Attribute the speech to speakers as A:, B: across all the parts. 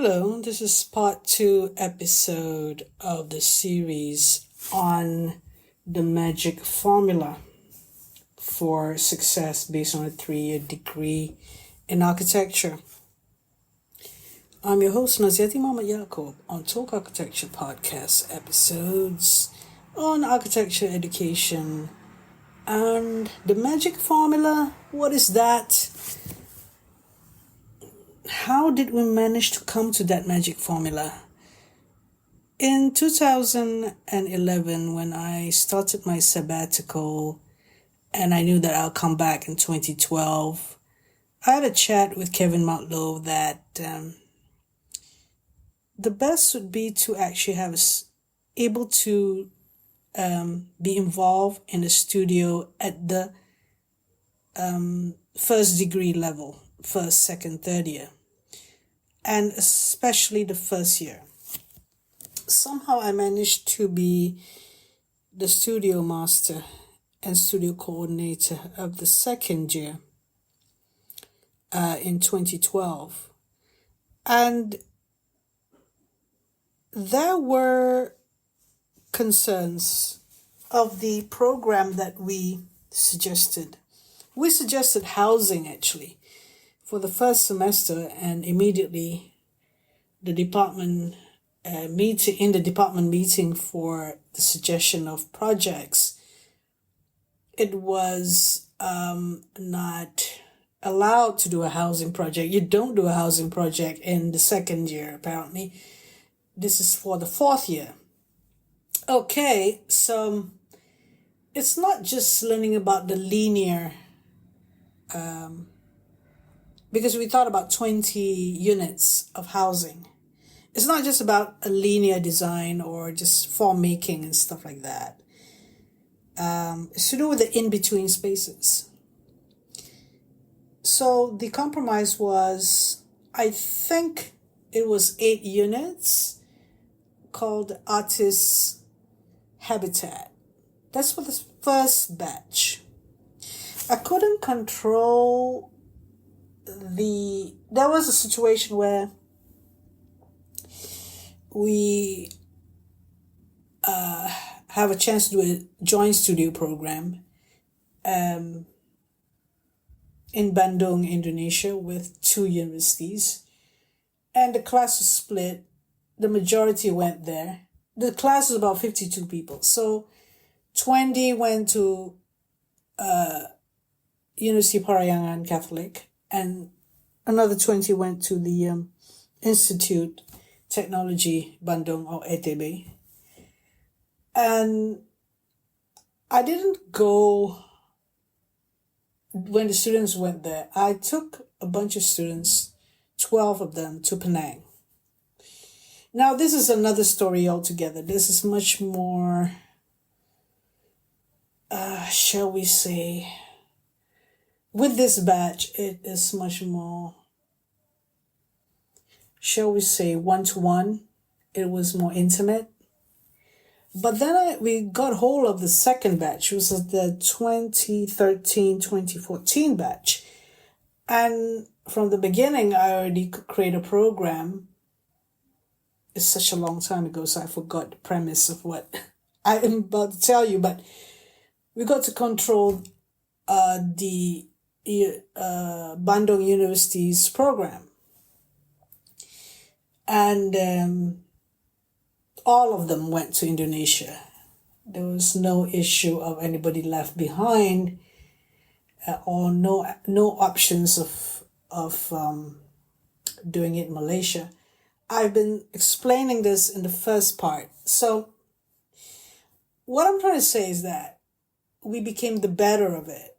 A: Hello, this is part 2 episode of the series on the magic formula for success based on a 3-year degree in architecture. I'm your host, Naziati Muhammad Yaakob, on Talk Architecture podcast episodes on architecture education and the magic formula. What is that? How did we manage to come to that magic formula? In 2011, when I started my sabbatical and I knew that I'll come back in 2012, I had a chat with Kevin Moutlow that the best would be to actually have us able to be involved in the studio at the first degree level, first, second, third year, and especially the first year. Somehow I managed to be the studio master and studio coordinator of the second year in 2012. And there were concerns of the program that we suggested. We suggested housing actually for the first semester, and immediately the department meeting for the suggestion of projects, it was not allowed to do a housing project. You don't do a housing project in the second year, apparently. This is for the fourth year. Okay, so it's not just learning about the linear, because we thought about 20 units of housing. It's not just about a linear design or just form making and stuff like that. It's to do with the in-between spaces. So the compromise was, I think it was 8 units called Artist Habitat. That's for the first batch. I couldn't control there was a situation where we have a chance to do a joint studio program in Bandung, Indonesia, with 2 universities. And the class was split. The majority went there. The class was about 52 people. So 20 went to University Parayangan Catholic, and another 20 went to the Institute Technology Bandung, or ETB. And I didn't go when the students went there. I took a bunch of students, 12 of them, to Penang. Now, this is another story altogether. This is much more, shall we say, with this batch, it is much more, shall we say, one-to-one. It was more intimate. But then we got hold of the second batch, which was the 2013-2014 batch. And from the beginning, I already could create a program. It's such a long time ago, so I forgot the premise of what I am about to tell you. But we got to control the Bandung University's program. And all of them went to Indonesia. There was no issue of anybody left behind, or no options of doing it in Malaysia. I've been explaining this in the first part. So what I'm trying to say is that we became the better of it.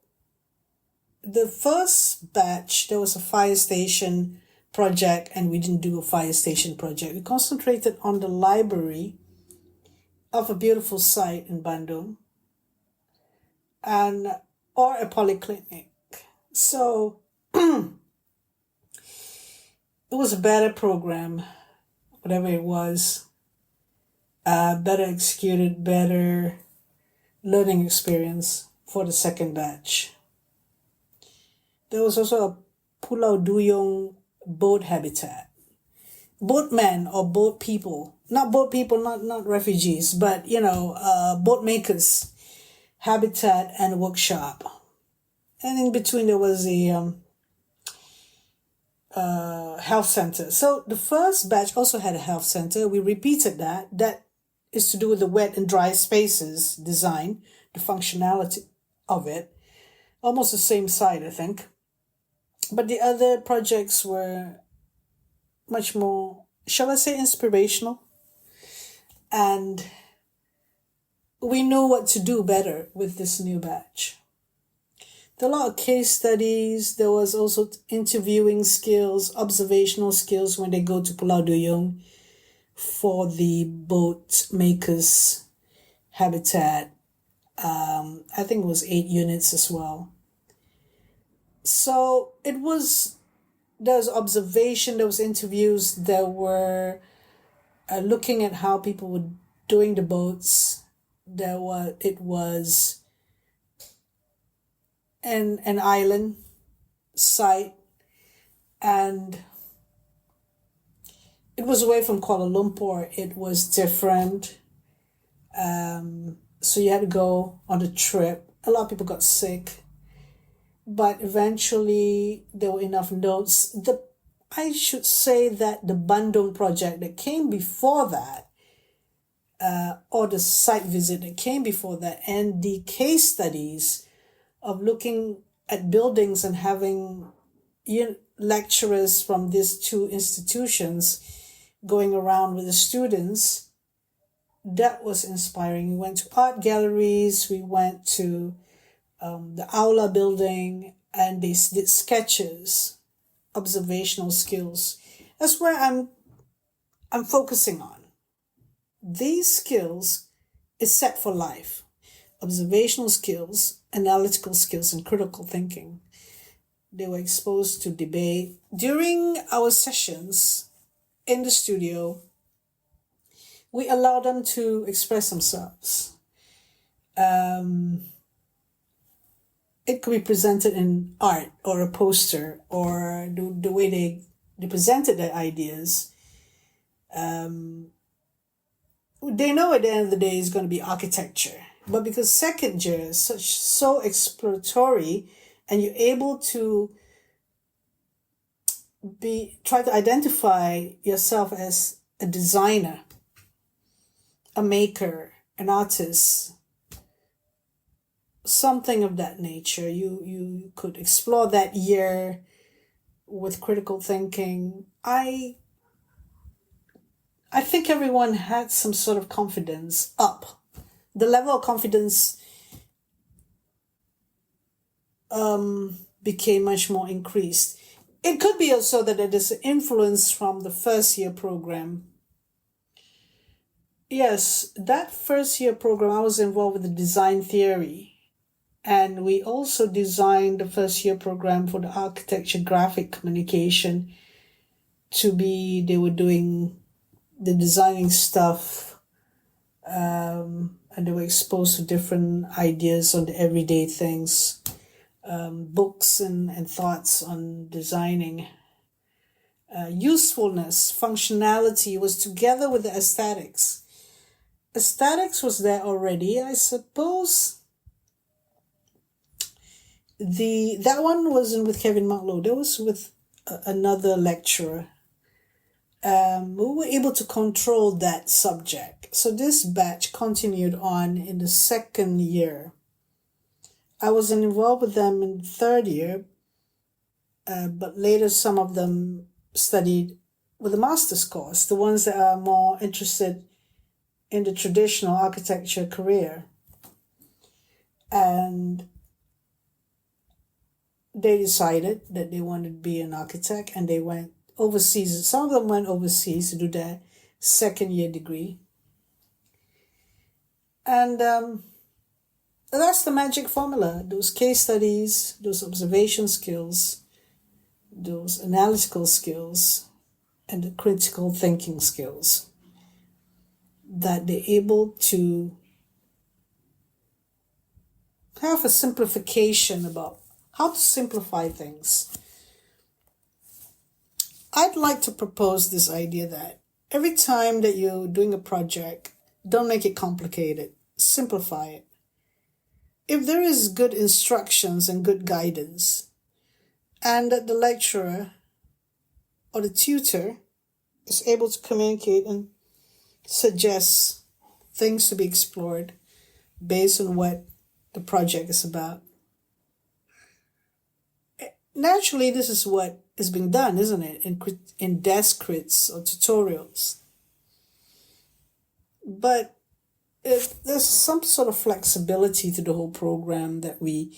A: The first batch, there was a fire station project, and we didn't do a fire station project. We concentrated on the library of a beautiful site in Bandung, or a polyclinic. So it was a better program, whatever it was, better executed, better learning experience for the second batch. There was also a Pulau Duyung boat habitat, boat men or boat people, not refugees, but boat makers, habitat and workshop. And in between there was a health center. So the first batch also had a health center. We repeated that. That is to do with the wet and dry spaces design, the functionality of it. Almost the same side, I think. But the other projects were much more, shall I say, inspirational. And we know what to do better with this new batch. There are a lot of case studies. There was also interviewing skills, observational skills when they go to Pulau Duyung for the boat makers habitat. I think it was 8 units as well. So there was observation, there was interviews, there were looking at how people were doing the boats. It was an island site, and it was away from Kuala Lumpur. It was different. So you had to go on a trip. A lot of people got sick, but eventually there were enough notes. I should say that the Bandung project that came before that, or the site visit that came before that, and the case studies of looking at buildings and having lecturers from these two institutions going around with the students, that was inspiring. We went to art galleries, we went to the Aula building, and they did sketches, observational skills. That's where I'm focusing on. These skills is set for life. Observational skills, analytical skills, and critical thinking. They were exposed to debate. During our sessions in the studio, we allow them to express themselves. It could be presented in art or a poster, or the way they presented their ideas. They know at the end of the day it's going to be architecture. But because second year is so exploratory, and you're able to try to identify yourself as a designer, a maker, an artist, something of that nature. You could explore that year with critical thinking. I think everyone had some sort of confidence up. The level of confidence became much more increased. It could be also that it is influence from the first year program. Yes, that first year program, I was involved with the design theory. And we also designed the first year program for the architecture graphic communication they were doing the designing stuff, and they were exposed to different ideas on the everyday things, books and thoughts on designing. Usefulness, functionality was together with the aesthetics. Aesthetics was there already. I suppose that one wasn't with Kevin Marklow. That was with another lecturer. We were able to control that subject. So this batch continued on in the second year. I wasn't involved with them in the third year, but later some of them studied with a master's course, the ones that are more interested in the traditional architecture career. And they decided that they wanted to be an architect, and they went overseas. Some of them went overseas to do their second year degree. And that's the magic formula. Those case studies, those observation skills, those analytical skills, and the critical thinking skills that they're able to have a simplification about how to simplify things. I'd like to propose this idea that every time that you're doing a project, don't make it complicated. Simplify it. If there is good instructions and good guidance, and that the lecturer or the tutor is able to communicate and suggest things to be explored based on what the project is about, naturally this is what is being done, isn't it, in desk crits or tutorials. But if there's some sort of flexibility to the whole program that we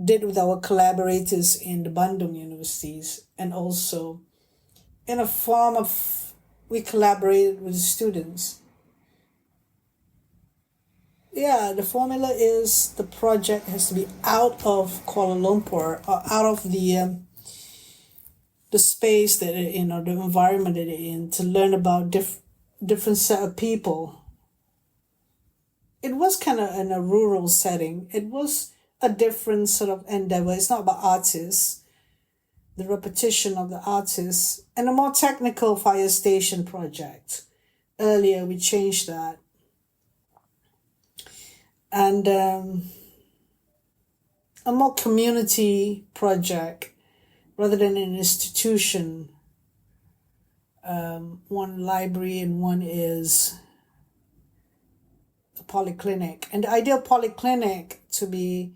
A: did with our collaborators in the Bandung universities, and also in a form of we collaborated with the students. Yeah, the formula is the project has to be out of Kuala Lumpur or out of the space that they're in or the environment that they're in to learn about different set of people. It was kind of in a rural setting. It was a different sort of endeavor. It's not about artists, the repetition of the artists, and a more technical fire station project. Earlier, we changed that. And a more community project rather than an institution. One library and one is a polyclinic. And the ideal polyclinic to be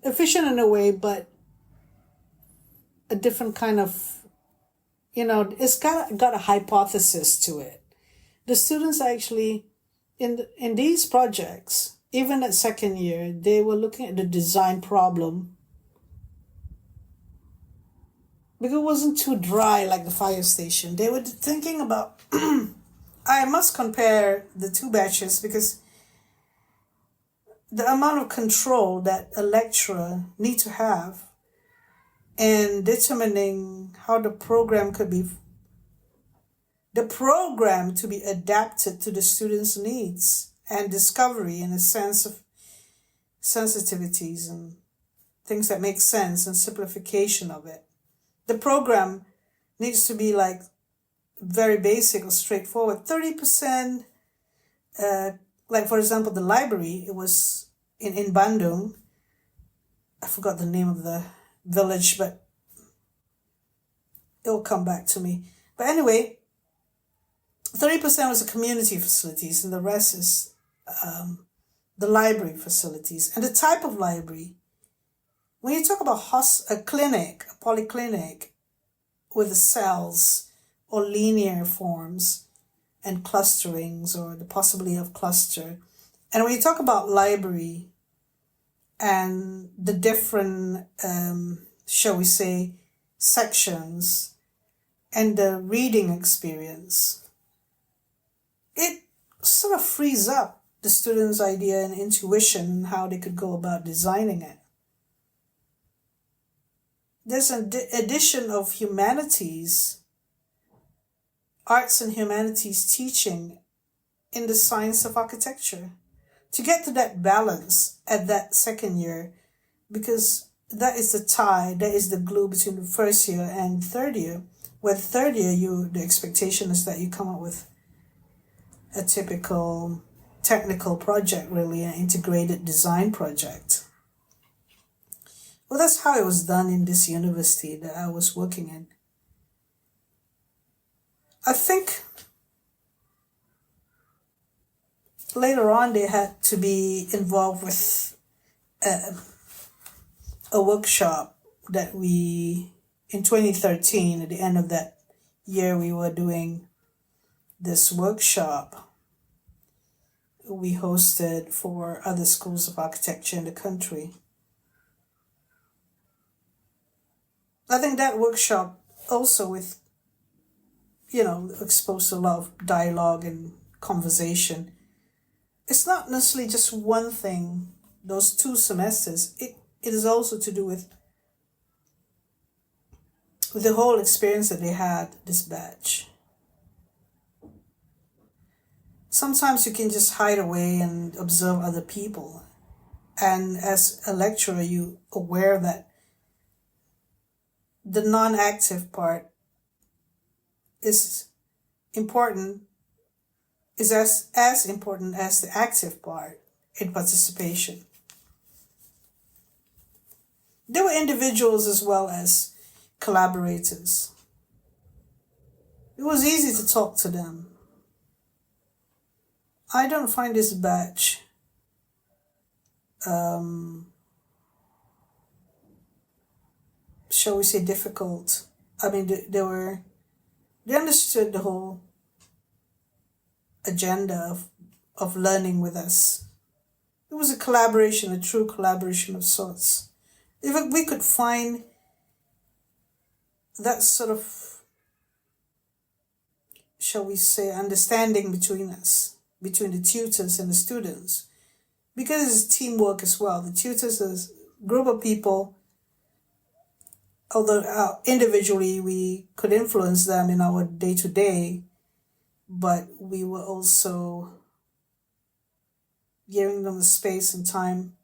A: efficient in a way, but a different kind of, it's got a hypothesis to it. The students actually, in these projects, even at second year, they were looking at the design problem because it wasn't too dry like the fire station. They were thinking about, I must compare the two batches because the amount of control that a lecturer needs to have in determining how the program to be adapted to the students' needs and discovery and a sense of sensitivities and things that make sense and simplification of it. The program needs to be like very basic or straightforward. 30%, like for example, the library, it was in Bandung. I forgot the name of the village, but it'll come back to me. But anyway, 30% was the community facilities and the rest is the library facilities. And the type of library, when you talk about a clinic, a polyclinic with the cells or linear forms and clusterings or the possibility of cluster, and when you talk about library and the different, shall we say, sections and the reading experience, it sort of frees up the students' idea and intuition and how they could go about designing it. There's an addition of humanities, arts and humanities teaching in the science of architecture to get to that balance at that second year, because that is the tie, that is the glue between the first year and third year. Where third year, the expectation is that you come up with a typical technical project, really, an integrated design project. Well, that's how it was done in this university that I was working in. I think later on they had to be involved with a workshop that we, in 2013, at the end of that year, we were doing this workshop we hosted for other schools of architecture in the country. I think that workshop also with, exposed to a lot of dialogue and conversation. It's not necessarily just one thing, those 2 semesters. It is also to do with the whole experience that they had, this batch. Sometimes you can just hide away and observe other people. And as a lecturer, you're aware that the non-active part is important, is as important as the active part in participation. There were individuals as well as collaborators. It was easy to talk to them. I don't find this batch shall we say difficult. I mean, they understood the whole agenda of learning with us. It was a collaboration, a true collaboration of sorts. If we could find that sort of, shall we say, understanding between us, between the tutors and the students, because it's teamwork as well. The tutors is a group of people, although individually we could influence them in our day-to-day, but we were also giving them the space and time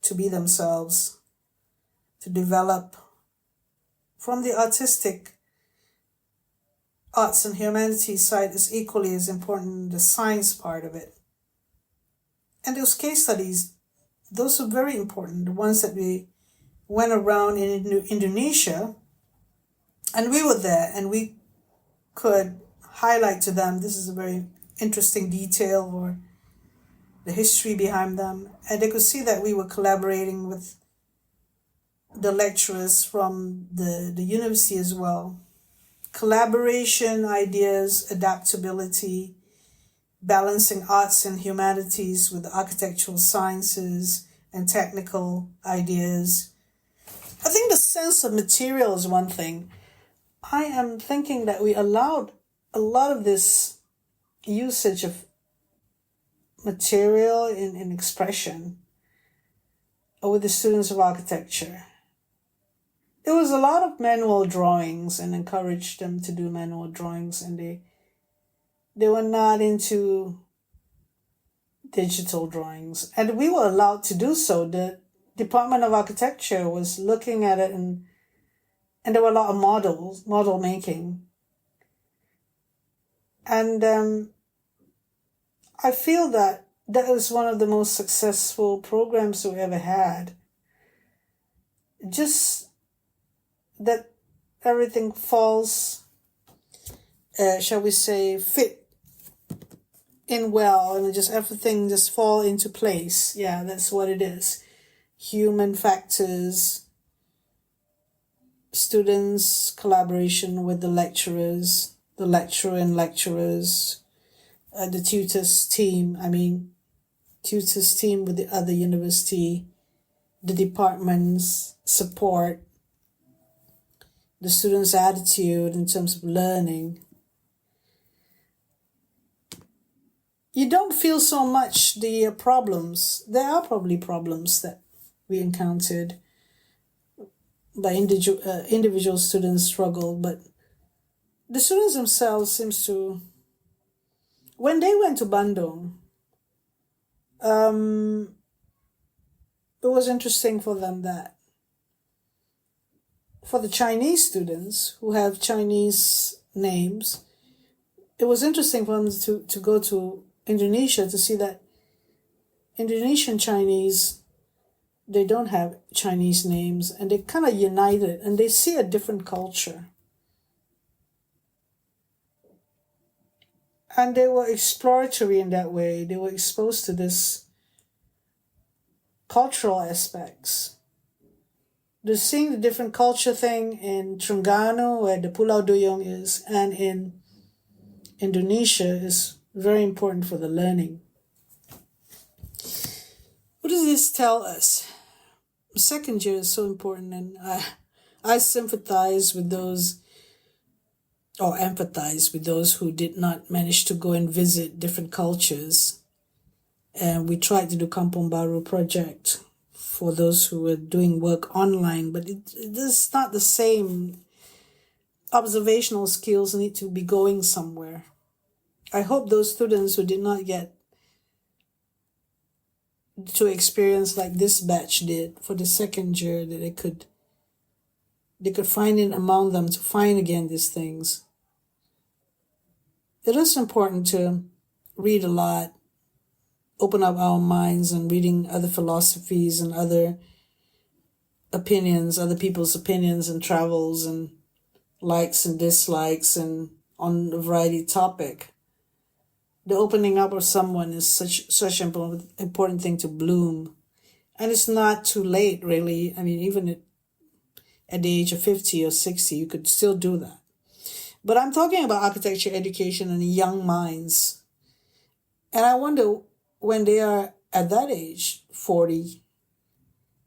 A: to be themselves, to develop from the arts and humanities side is equally as important in the science part of it. And those case studies, those are very important. The ones that we went around in Indonesia, and we were there, and we could highlight to them, this is a very interesting detail or the history behind them. And they could see that we were collaborating with the lecturers from the university as well. Collaboration, ideas, adaptability, balancing arts and humanities with architectural sciences and technical ideas. I think the sense of material is one thing. I am thinking that we allowed a lot of this usage of material in expression with the students of architecture. There was a lot of manual drawings and encouraged them to do manual drawings, and they were not into digital drawings. And we were allowed to do so. The Department of Architecture was looking at it, and there were a lot of model making. And I feel that was one of the most successful programs we ever had. Just that everything falls, shall we say, fit in well, and just everything just fall into place. Yeah, that's what it is. Human factors, students, collaboration with the lecturers, the lecturer and lecturers, the tutors team with the other university, the department's support, the students' attitude in terms of learning. You don't feel so much the problems. There are probably problems that we encountered by individual students struggle, but the students themselves seems to, when they went to Bandung, it was interesting for them that for the Chinese students who have Chinese names, it was interesting for them to go to Indonesia to see that Indonesian Chinese, they don't have Chinese names, and they kind of united, and they see a different culture. And they were exploratory in that way. They were exposed to this cultural aspects. They're seeing the different culture thing in Terengganu, where the Pulau Duyung is, and in Indonesia is very important for the learning. What does this tell us? The second year is so important, and I sympathize with those, or empathize with those who did not manage to go and visit different cultures. And we tried to do Kampung Baru project for those who were doing work online, but it is not the same. Observational skills need to be going somewhere. I hope those students who did not get to experience like this batch did for the second year, that they could they could find it among them to find again these things. It is important to read a lot, open up our minds and reading other philosophies and other opinions, other people's opinions and travels and likes and dislikes and on a variety of topic. The opening up of someone is such an important thing to bloom. And it's not too late, really. I mean, even at the age of 50 or 60, you could still do that. But I'm talking about architecture education and young minds. And I wonder when they are at that age, 40,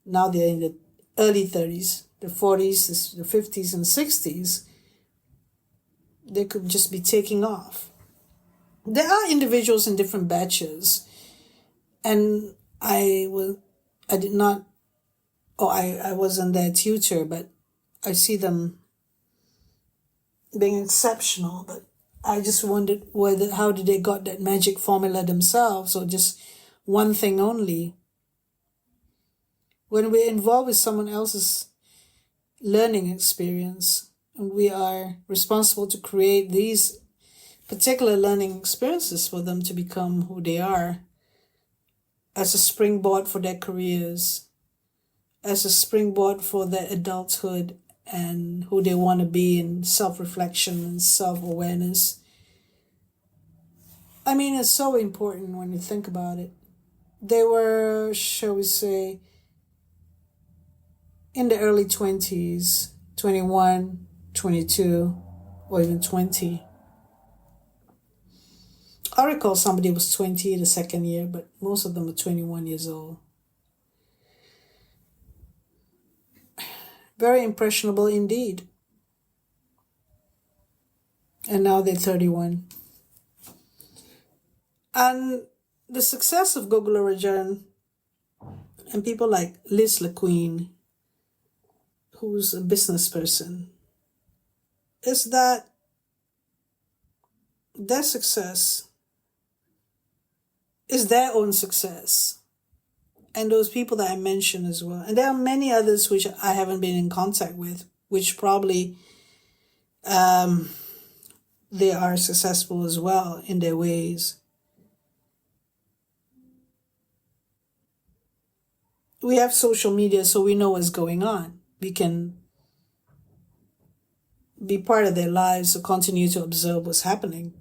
A: now they're in the early 30s, the 40s, the 50s and 60s, they could just be taking off. There are individuals in different batches, and I wasn't their tutor, but I see them being exceptional. But I just wondered how did they got that magic formula themselves, or just one thing only. When we're involved with someone else's learning experience, and we are responsible to create these particular learning experiences for them to become who they are, as a springboard for their careers, as a springboard for their adulthood and who they want to be in self-reflection and self-awareness. I mean, it's so important when you think about it. They were, shall we say, in the early 20s, 21, 22, or even 20. I recall somebody was 20 the second year, but most of them were 21 years old. Very impressionable indeed. And now they're 31. And the success of Gogol Rajan and people like Liz LeQueen, who's a business person, is that their success is their own success. And those people that I mentioned as well. And there are many others which I haven't been in contact with, which probably they are successful as well in their ways. We have social media, so we know what's going on. We can be part of their lives, or continue to observe what's happening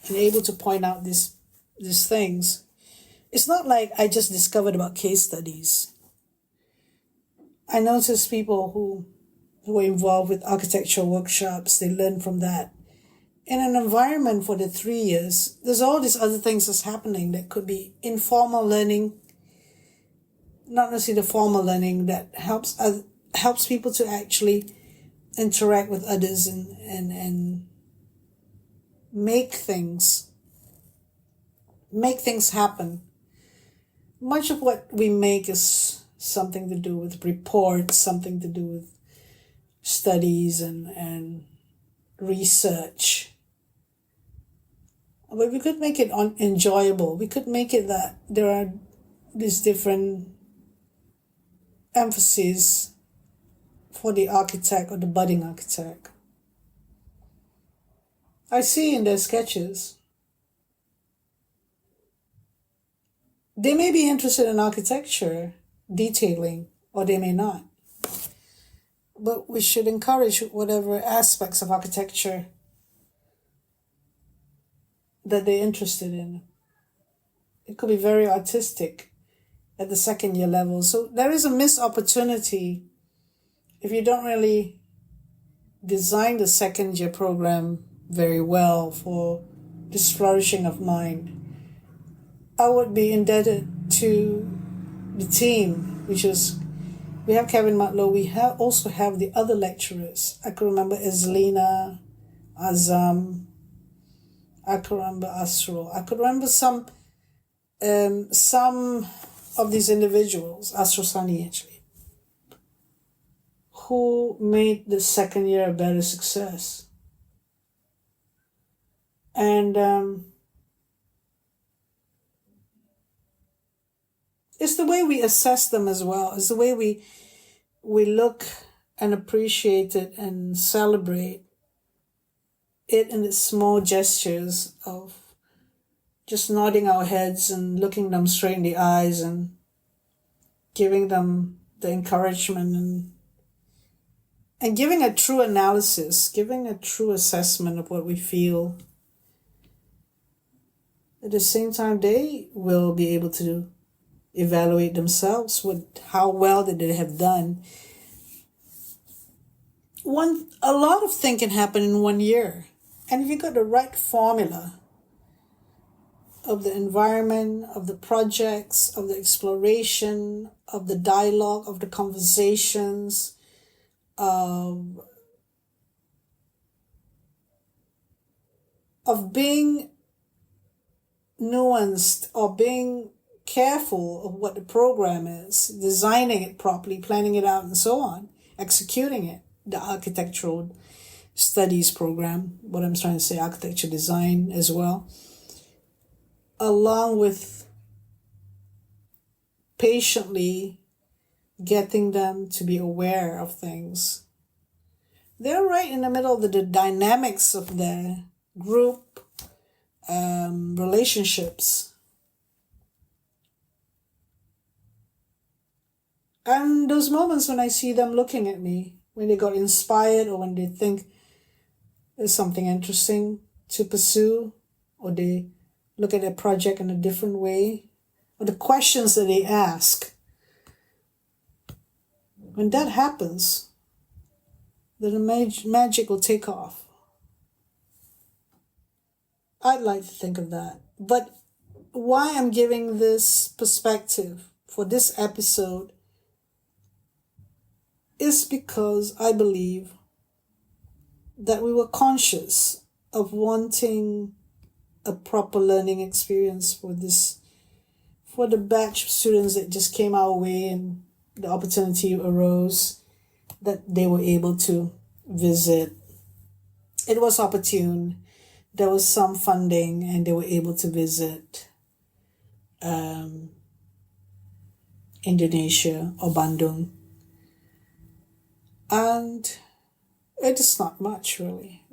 A: and able to point out these things. It's not like I just discovered about case studies. I noticed people who were involved with architectural workshops, they learn from that. In an environment for the 3 years, there's all these other things that's happening that could be informal learning, not necessarily the formal learning that helps people to actually interact with others and make things happen. Much of what we make is something to do with reports, something to do with studies and research. But we could make it enjoyable. We could make it that there are these different emphases for the architect or the budding architect. I see in their sketches, they may be interested in architecture, detailing, or they may not. But we should encourage whatever aspects of architecture that they're interested in. It could be very artistic at the second year level. So there is a missed opportunity if you don't really design the second year program very well for this flourishing of mind. I would be indebted to the team, which is, we have Kevin Matlow, we also have the other lecturers. I can remember Ezelina, Azam, I could remember Asro. I could remember some of these individuals, Asro Sani actually, who made the second year a better success. And it's the way we assess them as well. It's the way we look and appreciate it and celebrate it in its small gestures of just nodding our heads and looking them straight in the eyes and giving them the encouragement and giving a true analysis, giving a true assessment of what we feel. At the same time, they will be able to evaluate themselves with how well that they have done. A lot of things can happen in 1 year. And if you got the right formula of the environment, of the projects, of the exploration, of the dialogue, of the conversations, of being nuanced or being careful of what the program is, designing it properly, planning it out and so on, executing it, the architectural studies program, what I'm trying to say, architecture design as well, along with patiently getting them to be aware of things. They're right in the middle of the dynamics of their group relationships. And those moments when I see them looking at me, when they got inspired or when they think there's something interesting to pursue, or they look at their project in a different way, or the questions that they ask. When that happens, then the magic will take off. I'd like to think of that. But why I'm giving this perspective for this episode is because I believe that we were conscious of wanting a proper learning experience for the batch of students that just came our way and the opportunity arose that they were able to visit. It was opportune. There was some funding and they were able to visit Indonesia or Bandung. And it is not much, really.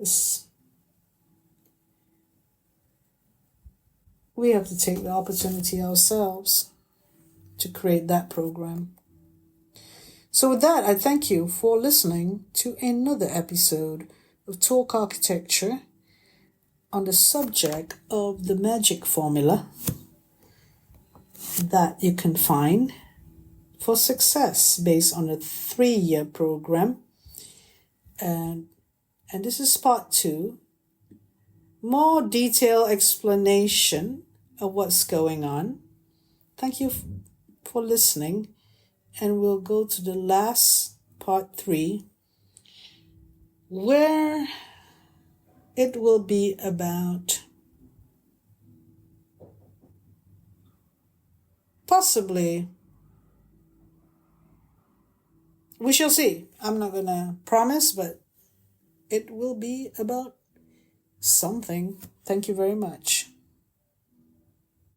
A: We have to take the opportunity ourselves to create that program. So with that, I thank you for listening to another episode of Talk Architecture on the subject of the magic formula that you can find for success based on a 3-year program. And this is part 2. More detailed explanation of what's going on. Thank you for listening. And we'll go to the last part 3, where it will be about possibly, we shall see. I'm not going to promise, but it will be about something. Thank you very much.